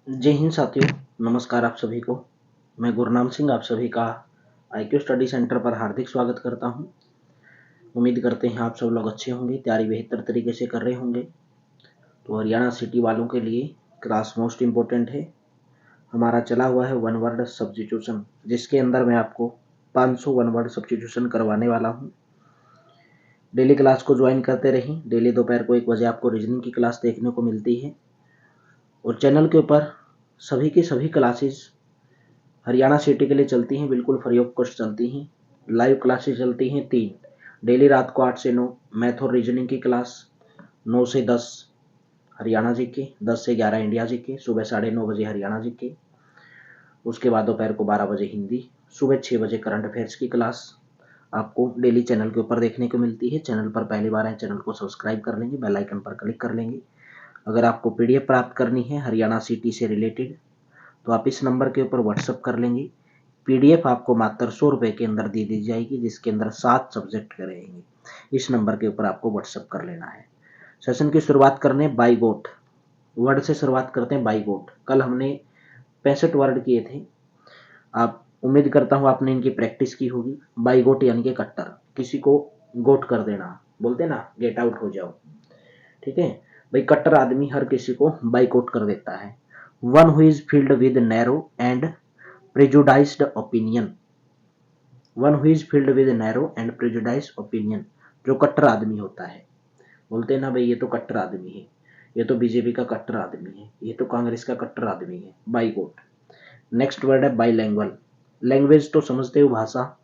जय हिंद साथियों, नमस्कार आप सभी को। मैं गुरनाम सिंह आप सभी का IQ स्टडी सेंटर पर हार्दिक स्वागत करता हूं। उम्मीद करते हैं आप सब लोग अच्छे होंगे, तैयारी बेहतर तरीके से कर रहे होंगे। तो हरियाणा सिटी वालों के लिए क्लास मोस्ट इम्पोर्टेंट है। हमारा चला हुआ है वन वर्ड सब्स्टिट्यूशन, जिसके अंदर मैं आपको 500 वन वर्ड सब्स्टिट्यूशन करवाने वाला हूं। डेली क्लास को ज्वाइन करते रहिए। डेली दोपहर को 1 बजे आपको रीजनिंग की क्लास देखने को मिलती है और चैनल के ऊपर सभी की सभी क्लासेस हरियाणा सिटी के लिए चलती हैं, बिल्कुल फ्री ऑफ कॉस्ट चलती हैं। लाइव क्लासेस चलती हैं 3 डेली रात को 8 से 9 मैथ और रीजनिंग की क्लास, 9 से 10 हरियाणा जीके, 10 से 11 इंडिया जीके, सुबह 9:30 बजे हरियाणा जीके। उसके बाद दोपहर को 12 बजे हिंदी, सुबह 6 बजे करंट अफेयर्स की क्लास आपको डेली चैनल के ऊपर देखने को मिलती है। चैनल पर पहली बार है, चैनल को सब्सक्राइब कर लेंगे, बेल आइकन पर क्लिक कर लेंगे। अगर आपको PDF प्राप्त करनी है हरियाणा सिटी से रिलेटेड तो आप इस नंबर के ऊपर व्हाट्सएप कर लेंगे। PDF आपको मात्र 100 रुपए के अंदर दे दी जाएगी, जिसके अंदर 7 सब्जेक्ट के रहेंगे। इस नंबर के ऊपर आपको व्हाट्सएप कर लेना है। सेशन की शुरुआत करने बाई गोट वर्ड से शुरुआत करते हैं। बाई गोट कल हमने 65 वर्ड किए थे। आप उम्मीद करता हूँ आपने इनकी प्रैक्टिस की होगी। बाई गोट यानी कि कट्टर, किसी को गोट कर देना, बोलते ना गेट आउट हो जाओ, ठीक है भाई। कट्टर आदमी हर किसी को बाइकआउट कर देता है। One who is filled with narrow and prejudiced opinion. One who is filled with narrow and prejudiced opinion, जो कट्टर आदमी होता है। बोलते हैं ना भाई ये तो कट्टर आदमी है, ये तो बीजेपी का कट्टर आदमी है, ये तो कांग्रेस का कट्टर आदमी है। बाइकआउट। नेक्स्ट वर्ड है बाईलैंग्वेज। लैंग्वेज तो समझते हो, भाषा।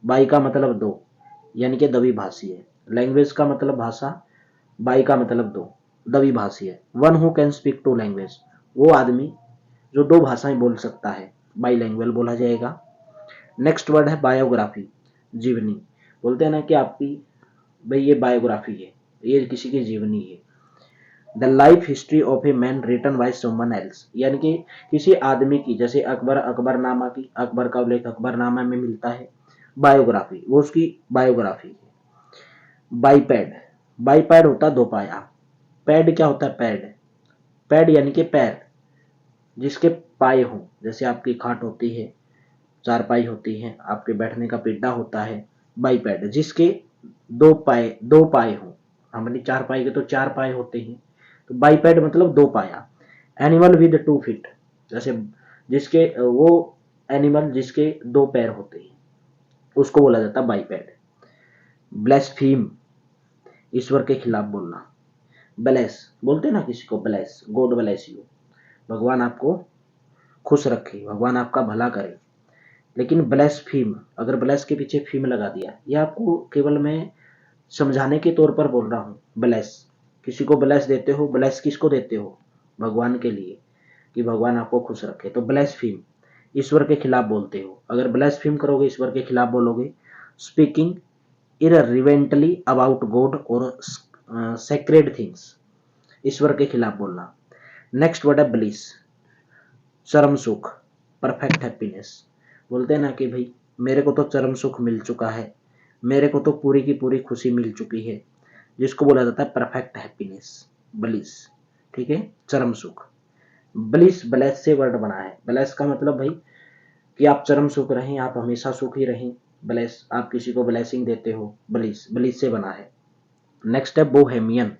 बाई का मतलब दो, यानी कि दवी भाषी है। लैंग्वेज का मतलब भाषा, बाई का मतलब दो, दवी भाषी है। One who can speak two language, वो आदमी जो दो भाषाएं बोल सकता है, बाई लैंग्वेज बोला जाएगा। नेक्स्ट वर्ड है बायोग्राफी, जीवनी। बोलते हैं ना कि आपकी भाई ये बायोग्राफी है, ये किसी की जीवनी है। The life history of a man written by someone else, यानी कि किसी आदमी की, जैसे अकबरनामा की, अकबर का उल्लेख अकबरनामा में मिलता है। बायोग्राफी, वो उसकी बायोग्राफी है। बाईपैड, बाईपैड होता है दो पाया। पैड क्या होता है? पैड, पैड यानी कि पैर, जिसके पाए हों। जैसे आपकी खाट होती है, चारपाई होती है, आपके बैठने का पिड्डा होता है। बाईपैड जिसके दो पाए हों। हमारी चारपाई के तो 4 पाए होते हैं, तो बाईपैड मतलब दो पाया। एनिमल विद 2 फीट, जैसे जिसके वो एनिमल जिसके 2 पैर होते हैं, उसको बोला जाता है बाईपैड। ब्लेस्फीम, ईश्वर के खिलाफ बोलना। ब्लेस, बोलते ना किसी को ब्लेस, गॉड ब्लेस यू, भगवान आपको खुश रखे, भगवान आपका भला करे। लेकिन ब्लेस्फीम, अगर ब्लेस के पीछे फीम लगा दिया, यह आपको केवल मैं समझाने के तौर पर बोल रहा हूँ। ब्लेस, किसी को ब्लेस देते हो, ब्लेस किसको देते हो? भगवान के लिए, कि भगवान आपको खुश रखे। तो ब्लेस्फीम, ईश्वर के खिलाफ बोलते हो। अगर ब्लेस्फीम करोगे, ईश्वर के खिलाफ बोलोगे। स्पीकिंग इररिवेंटली अबाउट गॉड और सेक्रेड थिंग्स, ईश्वर के खिलाफ बोलना। नेक्स्ट वर्ड है ब्लिस, चरम सुख, परफेक्ट हैप्पीनेस। बोलते हैं ना कि भाई मेरे को तो चरम सुख मिल चुका है, मेरे को तो पूरी की पूरी खुशी मिल चुकी है, जिसको बोला जाता है परफेक्ट हैप्पीनेस, ब्लिस, ठीक है, चरम सुख। ब्लिस ब्लेस से वर्ड बना है। ब्लेस का मतलब भाई कि आप चरम सुख रहें, आप हमेशा सुखी रहें। ब्लेस, आप किसी को ब्लेसिंग देते हो। ब्लिस, ब्लिस से बना है। नेक्स्ट है बोहेमियन,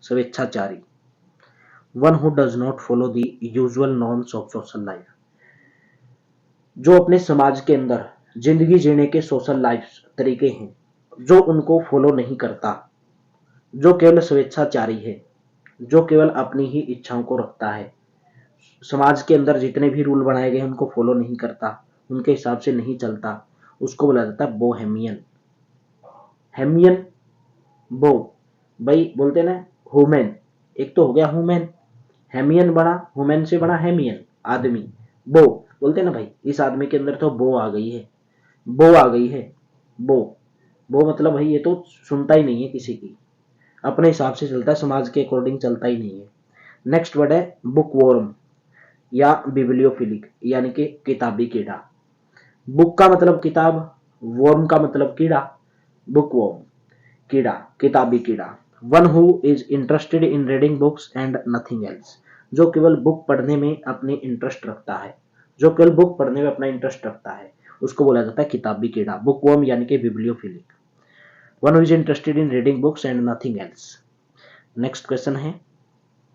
स्वेच्छाचारी। One who does not follow the usual norms of social life, जो अपने समाज के अंदर जिंदगी जीने के सोशल लाइफ तरीके हैं, जो उनको फॉलो नहीं करता, जो केवल स्वेच्छाचारी है, जो केवल अपनी ही इच्छाओं को रखता है, समाज के अंदर जितने भी रूल बनाए गए उनको फॉलो नहीं करता, उनके हिसाब से नहीं चलता, उसको बोला जाता है बोहेमियन। हेमियन, बो, भाई बोलते ना ह्यूमन, एक तो हो गया ह्यूमन, हेमियन बना, ह्यूमन से बना हेमियन, आदमी। बो, बोलते ना भाई इस आदमी के अंदर तो बो आ गई है, बो आ गई है। बो, बो मतलब भाई ये तो सुनता ही नहीं है किसी की, अपने हिसाब से चलता है, समाज के अकॉर्डिंग चलता ही नहीं है। नेक्स्ट वर्ड है बुक वॉर्म या बिब्लियोफिलिक, यानी कि किताबी कीड़ा। बुक का मतलब किताब, वॉर्म का मतलब कीड़ा, बुक वॉर्म, कीड़ा, किताबी कीड़ा। One who is interested in reading books and nothing else, जो केवल बुक पढ़ने में अपने इंटरेस्ट रखता है, जो केवल बुक पढ़ने में अपना इंटरेस्ट रखता है, उसको बोला जाता है किताबी कीड़ा, बुकवर्म यानी कि bibliophilic. One who is interested in reading books and nothing else. Next question है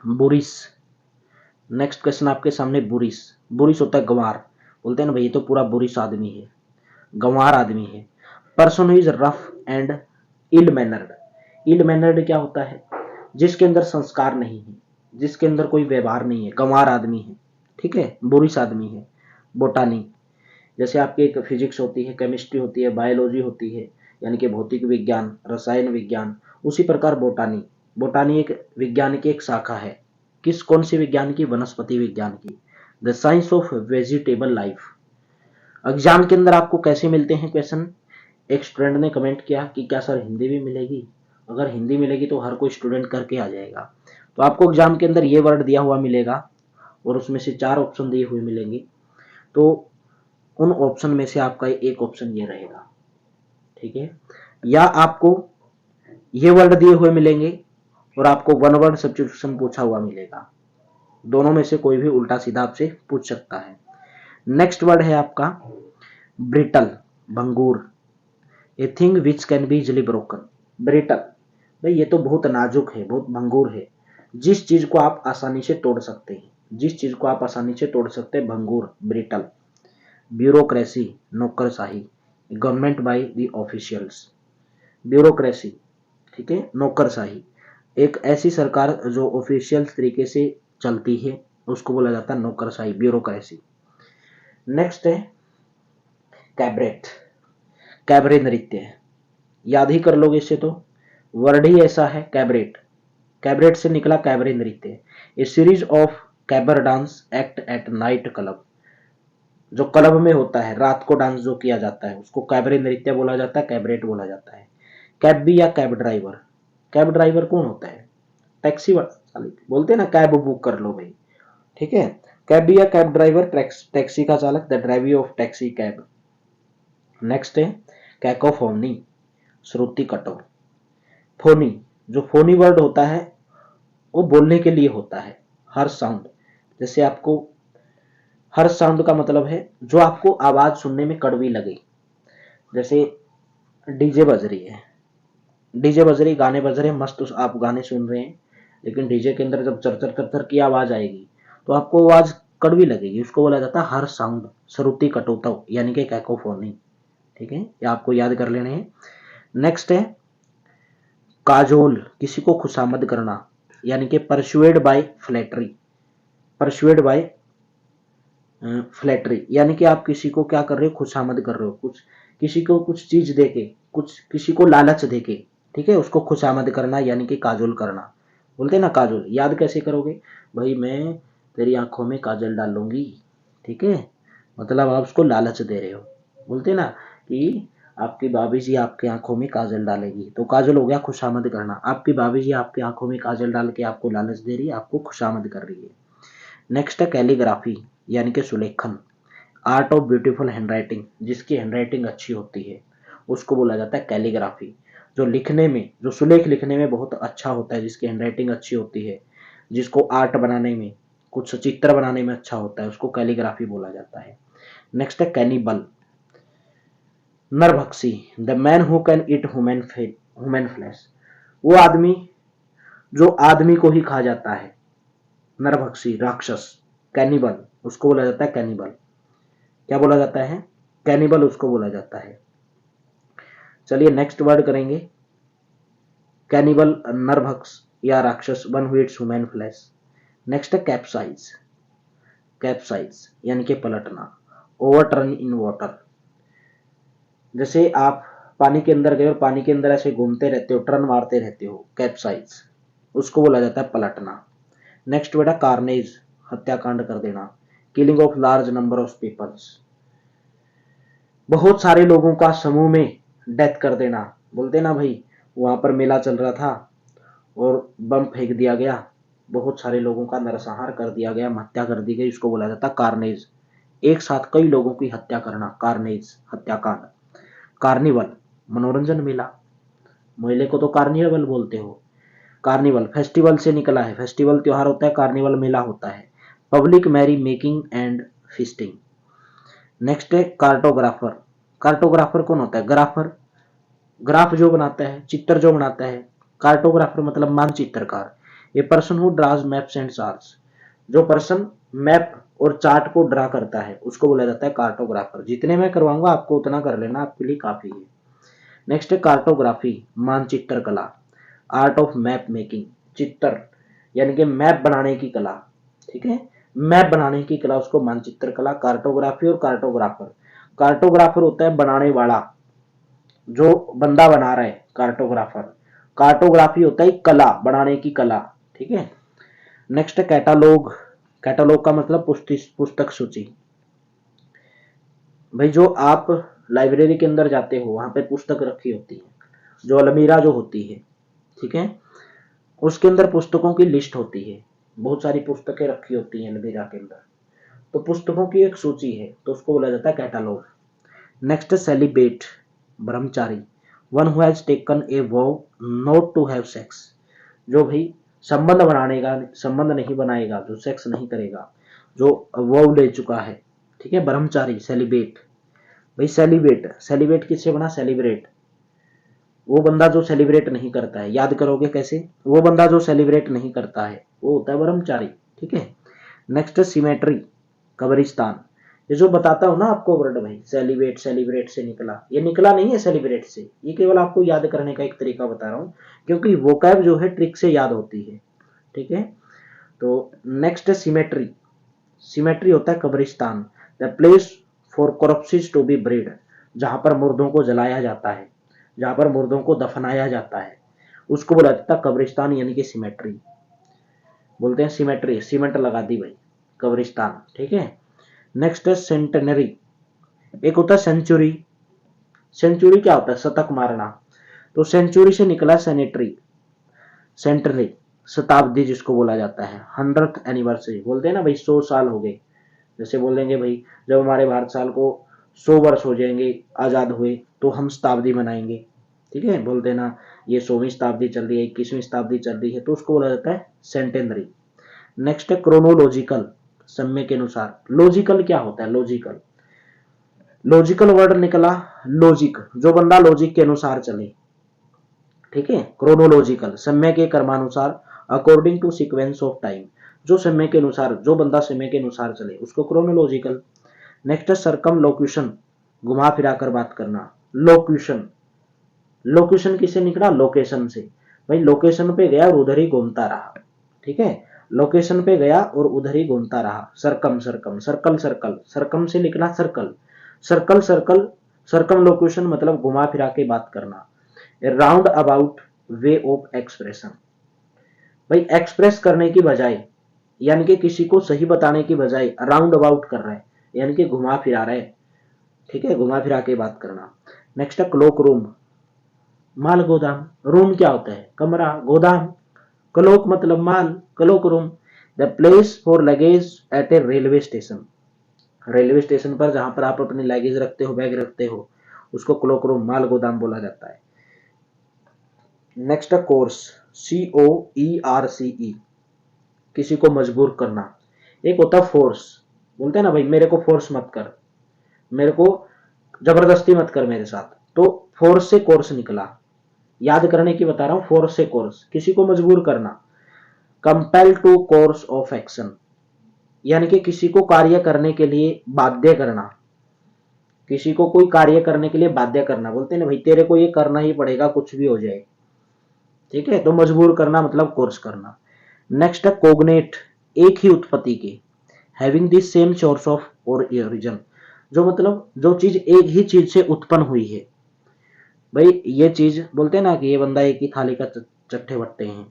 बुरिस। नेक्स्ट क्वेश्चन आपके सामने बुरिस। बुरिस होता है गंवार, बोलते हैं ना भाई ये तो पूरा बुरिस आदमी है, गंवार आदमी है। Person who is rough and ill mannered. Ill mannered क्या होता है? जिसके अंदर संस्कार नहीं है, जिसके अंदर कोई व्यवहार नहीं है, गंवार आदमी है, ठीक है, बुरिस आदमी है। बोटानी, जैसे आपकी एक फिजिक्स होती है, केमिस्ट्री होती है, बायोलॉजी होती है, यानी कि भौतिक विज्ञान, रसायन विज्ञान, उसी प्रकार बोटानी। बोटानी एक विज्ञान की एक शाखा है। किस कौन सी विज्ञान की? वनस्पति विज्ञान की। The science of vegetable life. Exam के अंदर आपको कैसे मिलते हैं क्वेश्चन? एक स्टूडेंट ने कमेंट किया कि क्या सर हिंदी भी मिलेगी? अगर हिंदी मिलेगी तो हर कोई स्टूडेंट करके आ जाएगा। तो आपको एग्जाम के अंदर ये वर्ड दिया हुआ मिलेगा और उसमें से 4 ऑप्शन दिए हुए मिलेंगे। तो उन ऑप्शन में से आपका एक ऑप्शन ये रहेगा, ठीक है। या आपको ये वर्ड दिए हुए मिलेंगे और आपको वन वर्ड सब्स्टिट्यूशन पूछा हुआ मिलेगा। दोनों में से कोई भी उल्टा सीधा आपसे पूछ सकता है। नेक्स्ट वर्ड है आपका ब्रिटल, भंगूर। A thing which can be easily broken. Brittle, भाई ये तो बहुत नाजुक है, बहुत भंगूर है, जिस चीज को आप आसानी से तोड़ सकते हैं, जिस चीज को आप आसानी से तोड़ सकते हैं, भंगूर, ब्रिटल। ब्यूरोक्रेसी, नौकरशाही, government by the officials. Bureaucracy, ठीक है, नौकरशाही, एक ऐसी सरकार जो ऑफिशियल तरीके से चलती है उसको बोला जाता है नौकरशाही, ब्यूरोक्रेसी। नेक्स्ट है कैबरेट, कैबरे नृत्य। याद ही कर लोगे इससे, तो वर्ड ही ऐसा है कैबरेट, कैबरेट से निकला कैबरे नृत्य। A series of cabaret dance act at night club. जो क्लब में होता है, रात को डांस जो किया जाता है उसको कैबरे नृत्य बोला जाता है, कैबरेट बोला जाता है। कैब या कैब ड्राइवर, कैब ड्राइवर कौन होता है? टैक्सी चालक, बोलते हैं ना कैब बुक कर लो भाई, ठीक है। कैब या कैब ड्राइवर, टैक्सी का चालक, the driver of taxi cab. Next है कैकोफोनी, श्रुति कटोर। फोनी, जो फोनी वर्ड होता है वो बोलने के लिए होता है, हर साउंड। जैसे आपको हर साउंड का मतलब है जो आपको आवाज सुनने में कड़वी लगे। जैसे डीजे बज रही है, डीजे बज रही, गाने बज रहे हैं मस्त, आप गाने सुन रहे हैं, लेकिन डीजे के अंदर जब चर चर चर की आवाज आएगी तो आपको आवाज कड़वी लगेगी, उसको बोला जाता है हर साउंड, श्रुति कटोतव यानी कि कैकोफोनी, ठीक है, ये आपको याद कर लेने हैं। नेक्स्ट है काजोल, किसी को खुशामद करना, यानी कि persuade by flattery, persuade by flattery, यानी कि आप किसी को क्या कर रहे हो? खुशामद कर रहे हो, कुछ किसी को कुछ चीज देके, कुछ किसी को लालच देके, ठीक है, उसको खुशामद करना यानी कि काजोल करना। बोलते हैं ना काजोल, याद कैसे करोगे? भाई मैं तेरी आंखों में काजल डाल लूंगी, ठीक है, मतलब आप उसको लालच दे रहे हो। बोलते हैं ना कि आपकी भाभी जी आपकी आंखों में काजल डालेगी, तो काजल हो गया खुशामद करना। आपकी भाभी जी आपकी आंखों में काजल डाल के आपको लालच दे रही है, आपको खुशामद कर रही है। नेक्स्ट है कैलीग्राफी, यानी कि सुलेखन, आर्ट ऑफ ब्यूटीफुल हैंडराइटिंग, जिसकी हैंडराइटिंग अच्छी होती है उसको बोला जाता है कैलीग्राफी। जो लिखने में, जो सुलेख लिखने में बहुत अच्छा होता है, जिसकी हैंडराइटिंग अच्छी होती है, जिसको आर्ट बनाने में, कुछ चित्र बनाने में अच्छा होता है, उसको कैलीग्राफी बोला जाता है। नेक्स्ट है कैनिबल, नरभक्षी, the man who can eat human flesh, वो आदमी जो आदमी को ही खा जाता है, नरभक्षी, राक्षस, कैनिबल, उसको बोला जाता है कैनिबल। क्या बोला जाता है? कैनिबल उसको बोला जाता है। चलिए नेक्स्ट वर्ड करेंगे कैनिबल, नरभक्ष या राक्षस, one who Yeats human flesh. Next है कैप्साइज, कैप्साइज यानी कि पलटना, ओवरटर्न इन वाटर, जैसे आप पानी के अंदर गए और पानी के अंदर ऐसे घूमते रहते हो, टर्न मारते रहते हो, कैप्साइज, उसको बोला जाता है पलटना। नेक्स्ट वर्ड है कार्नेज, हत्याकांड कर देना, killing of large number of peoples, बहुत सारे लोगों का समूह में डेथ कर देना। बोलते ना भाई वहां पर मेला चल रहा था और बम फेंक दिया गया, बहुत सारे लोगों का नरसंहार कर दिया गया, हत्या कर दी गई, उसको बोला जाता कार्नेज। एक साथ कई लोगों की हत्या करना, कार्नेज, हत्याकांड। कार्निवल, मनोरंजन मेला, मेले को तो कार्निवल बोलते हो। कार्निवल फेस्टिवल से निकला है, फेस्टिवल त्योहार होता है, कार्निवल मेला होता है। Public merry making and feasting. Next है कार्टोग्राफर। कार्टोग्राफर कौन होता है? ग्राफर, ग्राफ जो बनाता है, चित्र जो बनाता है। कार्टोग्राफर मतलब मानचित्रकार। A person who draws maps and charts. जो पर्सन मैप और चार्ट को ड्रा करता है उसको बोला जाता है कार्टोग्राफर। जितने मैं करवाऊंगा आपको उतना कर लेना, आपके लिए काफी है। नेक्स्ट है कार्टोग्राफी, मानचित्र कला। आर्ट ऑफ मैप मेकिंग, चित्र यानी कि मैप बनाने की कला। ठीक है, मैप बनाने की कला, उसको मानचित्र कला। कार्टोग्राफी और कार्टोग्राफर। कार्टोग्राफर होता है बनाने वाला, जो बंदा बना रहा है कार्टोग्राफर। कार्टोग्राफी होता है कला, बनाने की कला। ठीक है। नेक्स्ट है कैटालॉग। कैटालॉग का मतलब पुस्तक सूची। भाई जो आप लाइब्रेरी के अंदर जाते हो वहां पे पुस्तक रखी होती है, जो अलमीरा जो होती है, ठीक है, उसके अंदर पुस्तकों की लिस्ट होती है। बहुत सारी पुस्तकें रखी होती हैं अलमीरा के अंदर, तो पुस्तकों की एक सूची है, तो उसको बोला जाता है कैटालॉग। नेक्स्ट सेलिब्रेट, ब्रह्मचारी। One who has taken a vow not to have sex. जो भाई संबंध बनानेगा, संबंध नहीं बनाएगा, जो सेक्स नहीं करेगा, जो वॉव ले चुका है। ठीक है, ब्रह्मचारी, सेलिब्रेट। भाई सेलिब्रेट, सेलिब्रेट किससे बना? सेलिब्रेट, वो बंदा जो सेलिब्रेट नहीं करता है। याद करोगे कैसे? वो बंदा जो सेलिब्रेट नहीं करता है वो होता है ब्रह्मचारी। ठीक है। नेक्स्ट सिमेट्री, कब्रिस्तान। ये जो बताता हूं ना आपको वर्ड भाई, सेलिब्रेट, सेलिब्रेट से निकला, ये निकला नहीं है सेलिब्रेट से, ये केवल आपको याद करने का एक तरीका बता रहा हूं, क्योंकि वोकैब जो है ट्रिक से याद होती है। ठीक है। तो नेक्स्ट सिमेट्री, सिमेट्री होता है कब्रिस्तान, the place for corpses to be buried. जहां पर मुर्दों को जलाया जाता है, जहां पर मुर्दों को दफनाया जाता है, उसको बोला जाता है कब्रिस्तान, यानी कि सिमेट्री। बोलते हैं सिमेट्री, सीमेंट लगा दी भाई, कब्रिस्तान। ठीक है। नेक्स्ट है सेंटेनरी। एक होता है सेंचुरी। सेंचुरी क्या होता है? शतक मारना। तो सेंचुरी से निकला सेनेटरी, सेंटनरी, शताब्दी जिसको बोला जाता है। 100th एनिवर्सरी, बोलते हैं ना भाई 100 साल हो गए। जैसे बोलेंगे भाई जब हमारे भारत साल को 100 वर्ष हो जाएंगे आजाद हुए तो हम शताब्दी मनाएंगे। ठीक है, बोलते हैं ना ये 100वीं शताब्दी चल रही है, 21वीं शताब्दी चल रही है, तो उसको बोला जाता है सेंटेनरी। नेक्स्ट है क्रोनोलॉजिकल, समय के अनुसार। लॉजिकल क्या होता है? लॉजिकल, लॉजिकल वर्ड निकला लॉजिक, जो बंदा लॉजिक के अनुसार चले। ठीक है। क्रोनोलॉजिकल, समय के क्रमानुसार, according to sequence of time, जो समय के अनुसार, जो बंदा समय के अनुसार चले उसको क्रोनोलॉजिकल। नेक्स्ट है सर्कम लोक्यूशन, घुमा फिरा कर बात करना। लोक्यूशन, लोकेशन किससे निकला? लोकेशन से। भाई लोकेशन पे गया और उधर ही घूमता रहा। ठीक है, लोकेशन पे गया और उधर ही घूमता रहा। सरकम, सरकम, सर्कल, सर्कल, सरकम से निकला circle. Circle, circle, circum location मतलब घुमा फिरा के बात करना। Round about way of expression. भाई एक्सप्रेस करने की बजाय, यानी कि किसी को सही बताने की बजाय राउंड अबाउट कर रहा है, यानी कि घुमा फिरा रहा है। ठीक है, घुमा फिरा के बात करना। नेक्स्ट है क्लोक रूम, माल गोदाम। रूम क्या होता है? कमरा, गोदाम। क्लोक मतलब माल, cloak room. The place for luggage at a railway station, railway station पर जहां पर आप अपनी लगेज रखते हो, बैग रखते हो, उसको क्लोक रूम, माल गोदाम बोला जाता है। नेक्स्ट है कोर्स, COERCE, किसी को मजबूर करना। एक होता है फोर्स, बोलते हैं ना भाई मेरे को फोर्स मत कर, मेरे को जबरदस्ती मत कर मेरे साथ, तो फोर्स से कोर्स निकला। याद करने की बता रहा हूं, फोर्स से कोर्स, किसी को मजबूर करना। Compel to course of action, यानी कि किसी को कार्य करने के लिए बाध्य करना, किसी को कोई कार्य करने के लिए बाध्य करना। बोलते हैं ना भाई तेरे को ये करना ही पड़ेगा कुछ भी हो जाए। ठीक है, तो मजबूर करना मतलब कोर्स करना। नेक्स्ट है कोग्नेट, एक ही उत्पत्ति के, having the same source of और ओरिजिन, जो मतलब जो चीज एक ही चीज से उत्पन्न हुई है। भाई ये चीज बोलते हैं ना कि ये बंदा एक ही थाली का चट्टे बट्टे हैं,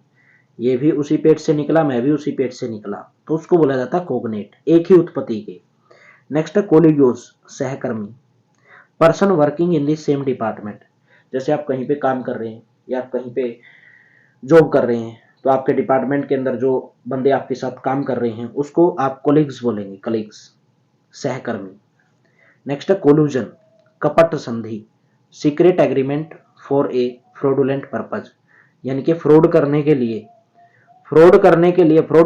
ये भी उसी पेट से निकला, मैं भी उसी पेट से निकला, तो उसको बोला जाता है कोग्नेट, एक ही उत्पत्ति के। नेक्स्ट है कोलिग्योस, सहकर्मी, person working in the same department. जैसे आप कहीं पे काम कर रहे हैं या आप कहीं पे जॉब कर रहे हैं, तो आपके डिपार्टमेंट के अंदर जो बंदे आपके साथ काम कर रहे हैं उसको आप कोलिग्स बोलेंगे, कलीग्स, सहकर्मी। नेक्स्ट है कोलूजन, कपट संधि, secret agreement for a fraudulent purpose, यानी कि फ्रॉड करने के लिए, फ्रॉड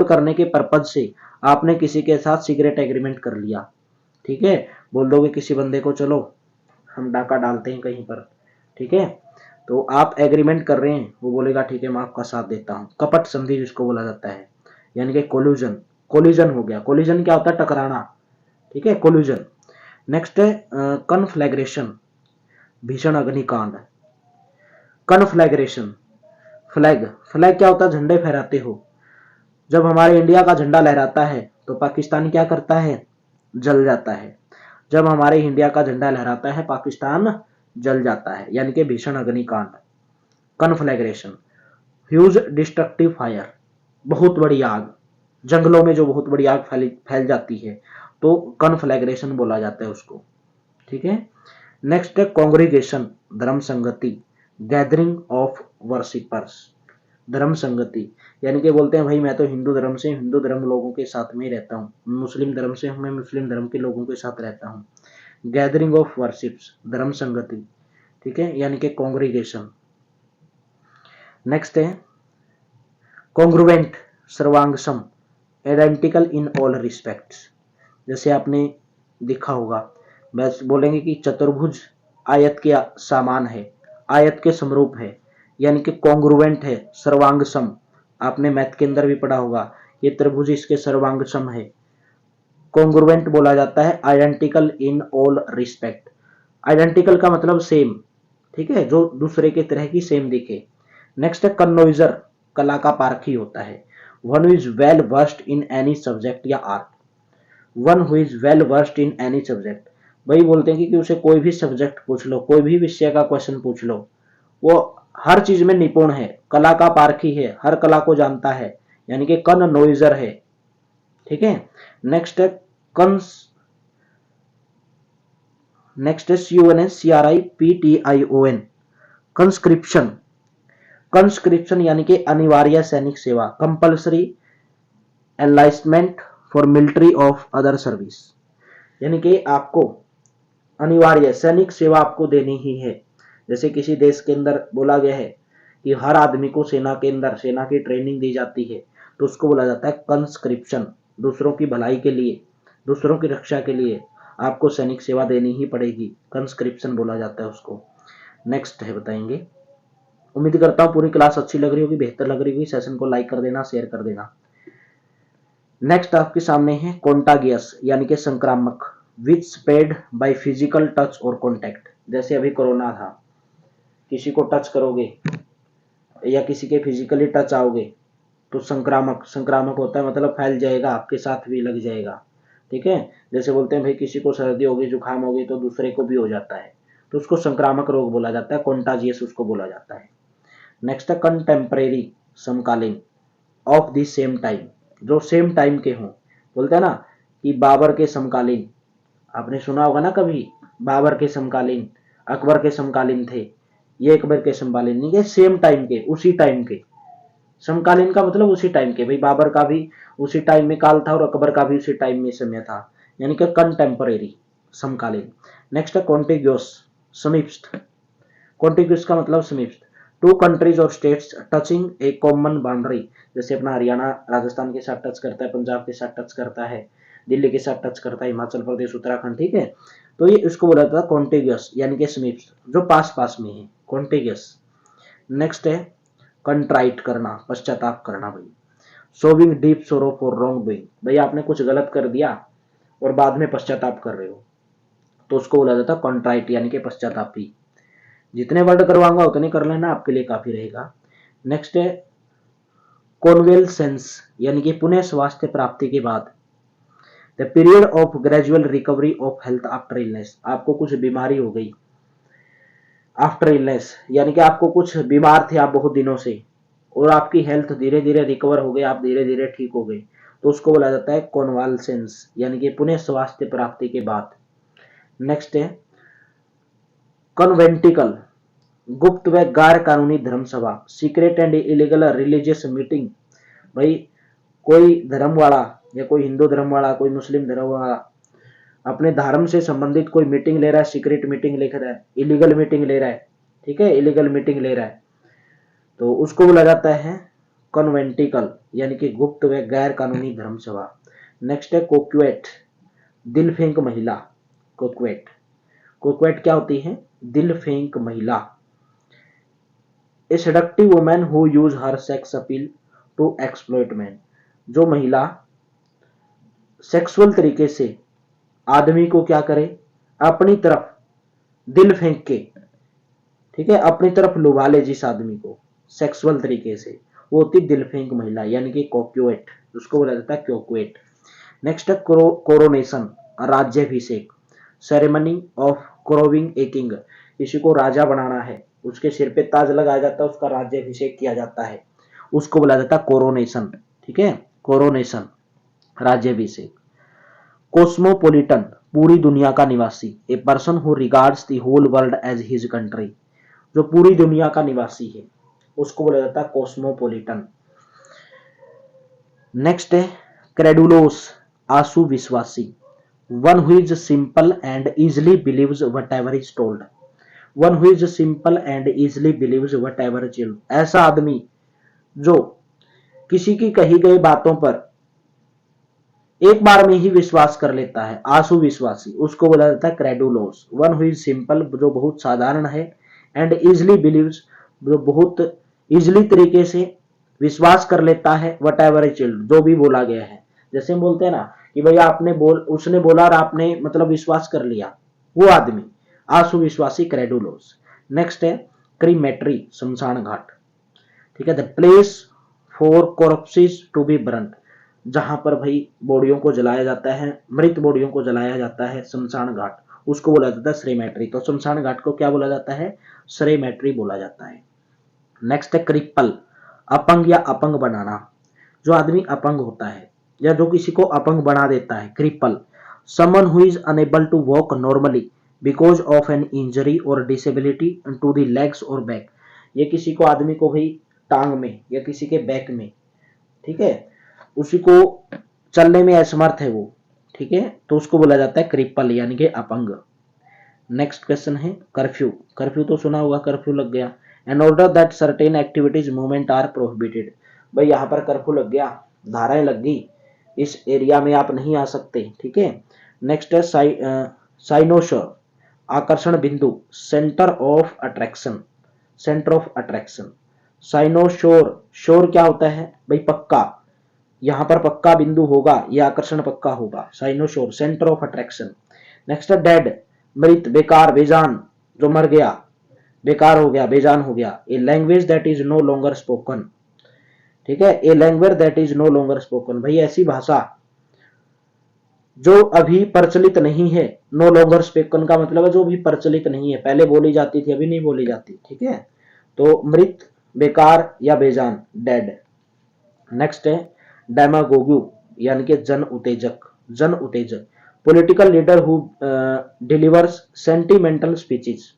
करने के पर्पज से आपने किसी के साथ सीक्रेट एग्रीमेंट कर लिया, ठीक है, बोल दोगे किसी बंदे को चलो हम डाका डालते हैं कहीं पर, ठीक है, तो आप एग्रीमेंट कर रहे हैं, वो बोलेगा ठीक है मैं आपका साथ देता हूँ, कपट संधि जिसको बोला जाता है, यानी कि कोल्यूजन, कोलिजन हो गया, कोलिजन क्या होता है, टकराना, ठीक है, कोल्यूजन। नेक्स्ट है कन्फ्लैग्रेशन, भीषण अग्निकांड, कन्फ्लैग्रेशन, फ्लैग, फ्लैग क्या होता है, झंडे फहराते हो, जब हमारे इंडिया का झंडा लहराता है तो पाकिस्तान क्या करता है, जल जाता है, जब हमारे इंडिया का झंडा लहराता है पाकिस्तान जल जाता है, यानी कि भीषण अग्निकांड, कन्फ्लैग्रेशन। ह्यूज डिस्ट्रक्टिव फायर, बहुत बड़ी आग, जंगलों में जो बहुत बड़ी आग फैल जाती है तो कन्फ्लैग्रेशन बोला जाता है उसको, ठीक है। नेक्स्ट है कॉन्ग्रीगेशन, धर्म संगति, गैदरिंग ऑफ वर्शिपर्स, धर्म संगति, यानी कि बोलते हैं भाई मैं तो हिंदू धर्म से, हिंदू धर्म लोगों के साथ में ही रहता हूँ, मुस्लिम धर्म से मैं मुस्लिम धर्म के लोगों के साथ रहता हूँ, गैदरिंग ऑफ वर्शिप्स, धर्म संगति, ठीक है, यानी कि कॉन्ग्रीगेशन। नेक्स्ट है कॉन्ग्रुवेंट, सर्वांगसम, आइडेंटिकल इन ऑल रिस्पेक्ट्स, जैसे आपने देखा होगा, बस बोलेंगे कि चतुर्भुज आयत के समान है, आयत के समरूप है, यानी कि कॉन्ग्रुवेंट है, सर्वांगसम, आपने मैथ के अंदर भी पढ़ा होगा, ये त्रिभुज इसके सर्वांगसम है, कॉन्ग्रुवेंट बोला जाता है, identical in all respect, identical का मतलब सेम, ठीक है, जो दूसरे के तरह की सेम दिखे। नेक्स्ट है कन्नोइजर, कला का पारखी होता है, one is well versed in any subject या art, one who is well versed in any subject, वही बोलते हैं कि उसे कोई भी सब्जेक्ट पूछ लो, कोई भी विषय का क्वेश्चन पूछ लो, वो हर चीज में निपुण है, कला का पारखी है, हर कला को जानता है, यानी कि कन्नोइजर है, ठीक है। नेक्स्ट है कंस, नेक्स्ट है CONSCRIPTION, कंस्क्रिप्शन, कंस्क्रिप्शन यानी कि अनिवार्य सैनिक सेवा, compulsory enlightenment for military of other service, यानी कि आपको अनिवार्य सैनिक सेवा आपको देनी ही है, जैसे किसी देश के अंदर बोला गया है कि हर आदमी को सेना के अंदर सेना की ट्रेनिंग दी जाती है, तो उसको बोला जाता है कंस्क्रिप्शन, दूसरों की भलाई के लिए, दूसरों की रक्षा के लिए आपको सैनिक सेवा देनी ही पड़ेगी, कंस्क्रिप्शन बोला जाता है उसको। नेक्स्ट है बताएंगे, उम्मीद करता हूँ पूरी क्लास अच्छी लग रही होगी, बेहतर लग रही होगी, सेशन को लाइक कर देना, शेयर कर देना। नेक्स्ट आपके सामने है कॉन्टागियस, यानी कि संक्रामक, विच स्प्रेड बाय फिजिकल टच और कॉन्टैक्ट, जैसे अभी कोरोना था, किसी को टच करोगे या किसी के फिजिकली टच आओगे तो संक्रामक, संक्रामक होता है, मतलब फैल जाएगा, आपके साथ भी लग जाएगा, ठीक है, जैसे बोलते हैं भाई किसी को सर्दी होगी, जुकाम होगी तो दूसरे को भी हो जाता है, तो उसको संक्रामक रोग बोला जाता है, कॉन्टाजियस उसको बोला जाता है। नेक्स्ट है कंटेम्परेरी, समकालीन, ऑफ द सेम टाइम, जो सेम टाइम के हों, बोलते हैं ना कि बाबर के समकालीन, आपने सुना होगा ना कभी, बाबर के समकालीन, अकबर के समकालीन थे, ये अकबर के समकालीन नहीं, ये सेम टाइम के, उसी टाइम के, समकालीन का मतलब उसी टाइम के, भाई बाबर का भी उसी टाइम में काल था और अकबर का भी उसी टाइम में समय था, यानी कि कंटेम्परेरी, समकालीन। नेक्स्ट है कॉन्टिग्यूस, समीपस्थ, कॉन्टिग्यूस का मतलब समीपस्थ, टू कंट्रीज और स्टेट्स टचिंग ए कॉमन बाउंड्री, जैसे अपना हरियाणा राजस्थान के साथ टच करता है, पंजाब के साथ टच करता है, दिल्ली के साथ टच करता है, हिमाचल प्रदेश, उत्तराखंड, ठीक है, तो ये इसको बोला जाता है कॉन्टिग्यूस, यानी कि समीपस्थ, जो पास पास में है, कॉन्टिग्यूस। नेक्स्ट है कंट्राइट करना, पश्चाताप करना, भाई शोविंग डीप सोरो फॉर रॉन्ग डूइंग, भाई आपने कुछ गलत कर दिया और बाद में पश्चाताप कर रहे हो तो उसको बोला जाता है कंट्राइट, यानी कि पश्चातापी। जितने वर्ड करवाऊंगा उतने कर लेना, आपके लिए काफी रहेगा। नेक्स्ट है कॉन्वेलसेंस, यानी कि पुनः स्वास्थ्य प्राप्ति के बाद, the period of gradual recovery of health after illness, आपको कुछ बीमारी हो गई, आफ्टर इलनेस यानी कि आपको कुछ बीमार थे आप बहुत दिनों से और आपकी हेल्थ धीरे धीरे रिकवर हो गई, आप धीरे धीरे ठीक हो गए, तो उसको बोला जाता है कॉन्वालसेंस, यानी कि पुनः स्वास्थ्य प्राप्ति के बाद। नेक्स्ट है कन्वेंटिकल, गुप्त व गैर कानूनी धर्म सभा, secret and illegal religious meeting, भाई कोई धर्म वाला या कोई हिंदू धर्म वाला, कोई मुस्लिम धर्म वाला अपने धर्म से संबंधित कोई मीटिंग ले रहा है, सीक्रेट मीटिंग ले रहा है, इलीगल मीटिंग ले रहा है, ठीक है, इलीगल मीटिंग ले रहा है, तो उसको बोला जाता है कॉन्वेंटिकल यानी कि गुप्त व गैर कानूनी धर्म सभा। नेक्स्ट है कोक्वेट, दिल फेंक महिला। कोक्वेट, कोक्वेट क्या होती है? दिल फेंक महिला। A seductive women who use her sex appeal to exploit man, जो महिला सेक्सुअल तरीके से आदमी को क्या करे, अपनी तरफ दिल फेंक के, ठीक है, अपनी तरफ लुभा ले जिस आदमी को सेक्सुअल तरीके से, वो होती दिल फेंक महिला यानी कि कोक्वेट, उसको बोला जाता है कोक्वेट। नेक्स्ट है कोरोनेशन, राज्याभिषेक, सेरेमनी ऑफ क्रोविंग ए किंग, किसी को राजा बनाना है, उसके सिर पे ताज लगाया जाता है, उसका राज्याभिषेक किया जाता है, उसको बोला जाता है कोरोनेशन। ठीक है, कोरोनेशन, राज्याभिषेक। कॉस्मोपोलिटन, पूरी दुनिया का निवासी, a person who regards the whole world as his country, जो पूरी दुनिया का निवासी है उसको बोला जाता है कॉस्मोपोलिटन। नेक्स्ट है क्रेडुलोस, आसु विश्वासी, one who is simple and easily believes whatever is told, one who is simple and easily believes whatever is told, ऐसा आदमी जो किसी की कही गई बातों पर एक बार में ही विश्वास कर लेता है, आसु विश्वासी, उसको बोला जाता है क्रेडुलोस। वन हु इज सिंपल, जो बहुत साधारण है, एंड इजिली बिलीव्स, जो बहुत इजिली तरीके से विश्वास कर लेता है, वट एवर इज टोल्ड, जो भी बोला गया है। जैसे हम बोलते हैं ना कि भैया उसने बोला और आपने मतलब विश्वास कर लिया, वो आदमी आसु विश्वासी, क्रेडुलोस। नेक्स्ट है क्रीमेटरी, शमशान घाट। ठीक है, the place for corpses to be burned, जहां पर भाई बॉडियों को जलाया जाता है, मृत बॉडियों को जलाया जाता है, शमशान घाट, उसको बोला जाता है श्रेमेट्री। तो शमशान घाट को क्या बोला जाता है? श्रेमेट्री बोला जाता है। नेक्स्ट है क्रिपल, अपंग या अपंग बनाना, जो आदमी अपंग होता है या जो किसी को अपंग बना देता है, cripple. Someone who is unable to walk normally because of an injury और डिसेबिलिटी टू द लेग्स और बैक, ये किसी को आदमी को भाई टांग में या किसी के बैक में, ठीक है, उसी को चलने में असमर्थ है वो, ठीक है, तो उसको बोला जाता है क्रिपल यानी कि अपंग। नेक्स्ट क्वेश्चन है कर्फ्यू, कर्फ्यू तो सुना होगा, कर्फ्यू लग गया। An order that certain activities movement are prohibited, भाई यहाँ पर कर्फ्यू लग गया, धाराएं लग गई, इस एरिया में आप नहीं आ सकते। ठीक है, नेक्स्ट है साइनोशोर, आकर्षण बिंदु, centre of attraction, centre of attraction. Cynosure, शोर क्या होता है भाई? पक्का, यहां पर पक्का बिंदु होगा, यह आकर्षण पक्का होगा, साइनोशोर, सेंटर ऑफ अट्रैक्शन। नेक्स्ट है डेड, मृत, बेकार, बेजान, जो मर गया, बेकार हो गया, बेजान हो गया। A language that is no longer spoken, ठीक है, a language that is no longer spoken, भाई ऐसी भाषा जो अभी प्रचलित नहीं है, नो लॉन्गर स्पोकन का मतलब है जो भी प्रचलित नहीं है, पहले बोली जाती थी अभी नहीं बोली जाती। ठीक है, तो मृत, बेकार या बेजान, डेड। नेक्स्ट है डेमागोगू यानी कि जन उत्तेजक, जन उत्तेजक, political leader who delivers sentimental speeches,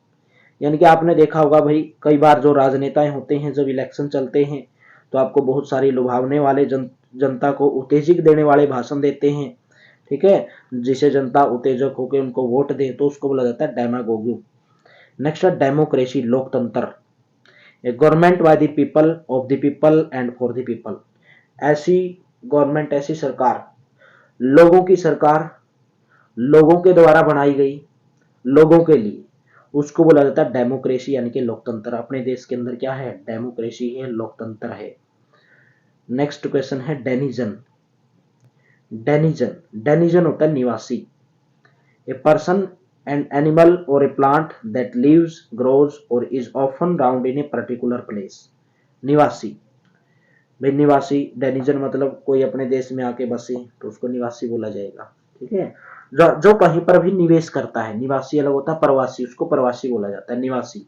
यानी कि आपने देखा होगा भाई कई बार जो राजनेताएं होते हैं जब इलेक्शन चलते हैं तो आपको बहुत सारी लुभावने वाले जनता को उत्तेजित देने वाले भाषण देते हैं। ठीक है, जिसे जनता उत्तेजक होकर उनको वोट दे तो उसको बोला जाता है डेमागोगू। नेक्स्ट है डेमोक्रेसी, लोकतंत्र, a government by the people, of the people and for the people, ऐसी गवर्नमेंट, ऐसी सरकार, लोगों की सरकार, लोगों के द्वारा बनाई गई, लोगों के लिए, उसको बोला जाता है डेमोक्रेसी यानी कि लोकतंत्र। अपने देश के अंदर क्या है? डेमोक्रेसी है, लोकतंत्र है। नेक्स्ट क्वेश्चन है डेनिजन, डेनिजन, डेनिजन होता है निवासी, ए पर्सन एन एनिमल और ए प्लांट दैट लिव्स, ग्रोज और is often found in a particular place, निवासी। भाई निवासी, डेनिजन मतलब कोई अपने देश में आके बसे तो उसको निवासी बोला जाएगा। ठीक है, जो कहीं पर भी निवेश करता है, निवासी अलग होता है प्रवासी, उसको प्रवासी बोला जाता है, निवासी।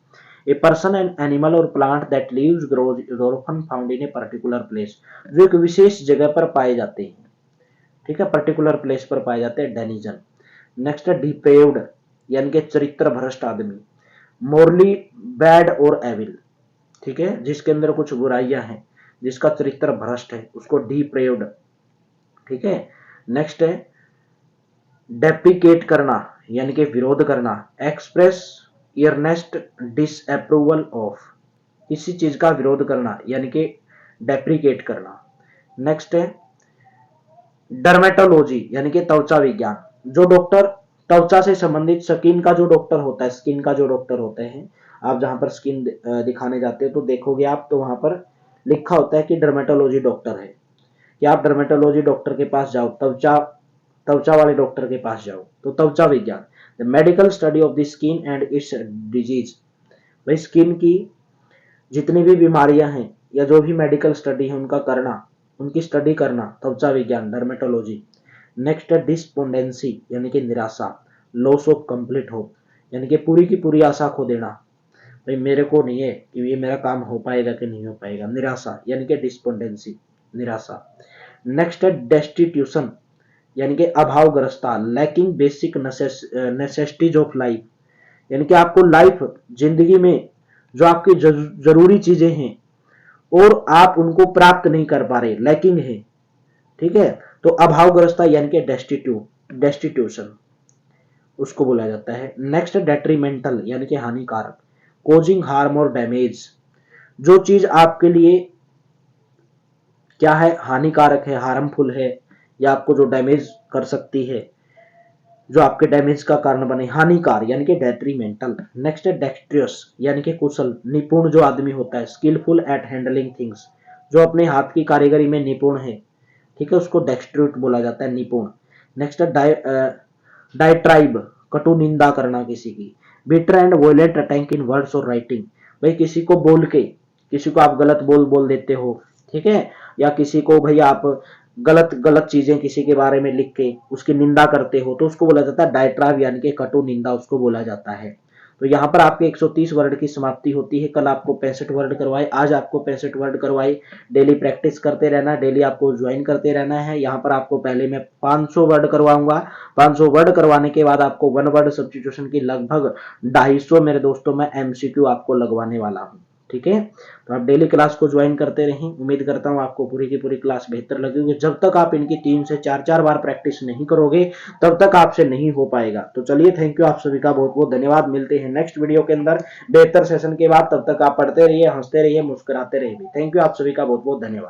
ए पर्सन एंड एनिमल और plant that lives, grows is often found in a particular place, जो एक विशेष जगह पर पाए जाते हैं। ठीक है, पर्टिकुलर प्लेस पर पाए जाते हैं, डेनिजन। नेक्स्ट है डिप्रेव्ड यानी कि चरित्र भ्रष्ट आदमी, मोरली बैड और एविल, ठीक है, जिसके अंदर कुछ बुराइयां हैं, जिसका चरित्र भ्रष्ट है, उसको डिप्रेव्ड। ठीक है, नेक्स्ट है डेप्रिकेट करना यानी कि विरोध करना, एक्सप्रेस earnest डिसअप्रूवल ऑफ, किसी चीज का विरोध करना यानी कि डेप्रिकेट करना। नेक्स्ट है डर्मेटोलॉजी यानी कि त्वचा विज्ञान। जो डॉक्टर त्वचा से संबंधित स्किन का जो डॉक्टर होता है, स्किन का जो डॉक्टर होते हैं, आप जहां पर स्किन दिखाने जाते हो तो देखोगे आप, तो वहां पर लिखा होता है कि डर्मेटोलॉजी डॉक्टर है, कि आप डर्मेटोलॉजी डॉक्टर के पास जाओ, त्वचा त्वचा वाले डॉक्टर के पास जाओ। तो त्वचा विज्ञान, the medical study of the skin and it's disease. भाई स्किन की जितनी भी बीमारियां हैं या जो भी मेडिकल स्टडी है उनका करना, उनकी स्टडी करना, त्वचा विज्ञान, डर्मेटोलॉजी। नेक्स्ट है डिस्पोंडेंसी यानी कि निराशा, लॉस ऑफ कंप्लीट होप यानी कि पूरी की पूरी आशा खो देना, भाई मेरे को नहीं है कि ये मेरा काम हो पाएगा कि नहीं हो पाएगा, निराशा यानी कि डिस्पोंडेंसी, निराशा। नेक्स्ट है डेस्टिट्यूशन यानी कि अभावग्रस्ता, lacking basic necessities of life यानी कि आपको लाइफ, जिंदगी में जो आपकी जरूरी चीजें हैं और आप उनको प्राप्त नहीं कर पा रहे, लैकिंग है, ठीक है। तो अभावग्रस्ता यानी कि डेस्टिट्यूशन उसको बोला जाता है। नेक्स्ट डेट्रीमेंटल यानी कि हानिकारक, कोजिंग हार्म और डैमेज, जो चीज आपके लिए क्या है, हानिकारक है, हार्मफुल है, या आपको जो डैमेज कर सकती है, जो आपके डैमेज का कारण बने, हानिकार यानी कि डेट्रीमेंटल। नेक्स्ट है डेक्स्ट्रियस यानी कि कुशल, निपुण जो आदमी होता है, स्किलफुल एट हैंडलिंग थिंग्स, जो अपने हाथ की कारीगरी में निपुण है, ठीक है, उसको डेक्स्ट्रियट बोला जाता है, निपुण। नेक्स्ट है डायट्राइब, कटु निंदा करना किसी की, bitter and violent attack in words और राइटिंग, भाई किसी को बोल के, किसी को आप गलत बोल देते हो, ठीक है, या किसी को भाई आप गलत गलत चीजें किसी के बारे में लिख के उसकी निंदा करते हो, तो उसको बोला जाता है डायट्राइब यानी कि कटु निंदा उसको बोला जाता है। तो यहाँ पर आपके 130 वर्ड की समाप्ति होती है। कल आपको 65 वर्ड करवाए, आज आपको 65 वर्ड करवाए। डेली प्रैक्टिस करते रहना, डेली आपको ज्वाइन करते रहना है। यहाँ पर आपको पहले मैं 500 वर्ड करवाऊंगा। 500 वर्ड करवाने के बाद आपको वन वर्ड सब्स्टिट्यूशन की लगभग 250 मेरे दोस्तों मैं एमसीक्यू आपको लगवाने वाला हूँ, ठीक है। तो आप डेली क्लास को ज्वाइन करते रहें। उम्मीद करता हूँ आपको पूरी की पूरी क्लास बेहतर लगी होगी। जब तक आप इनकी 3 से 4 बार प्रैक्टिस नहीं करोगे तब तक आपसे नहीं हो पाएगा। तो चलिए, थैंक यू आप सभी का बहुत बहुत धन्यवाद। मिलते हैं नेक्स्ट वीडियो के अंदर बेहतर सेशन के बाद। तब तक आप पढ़ते रहिए, हंसते रहिए, मुस्कुराते रहिए। थैंक यू आप सभी का बहुत बहुत धन्यवाद।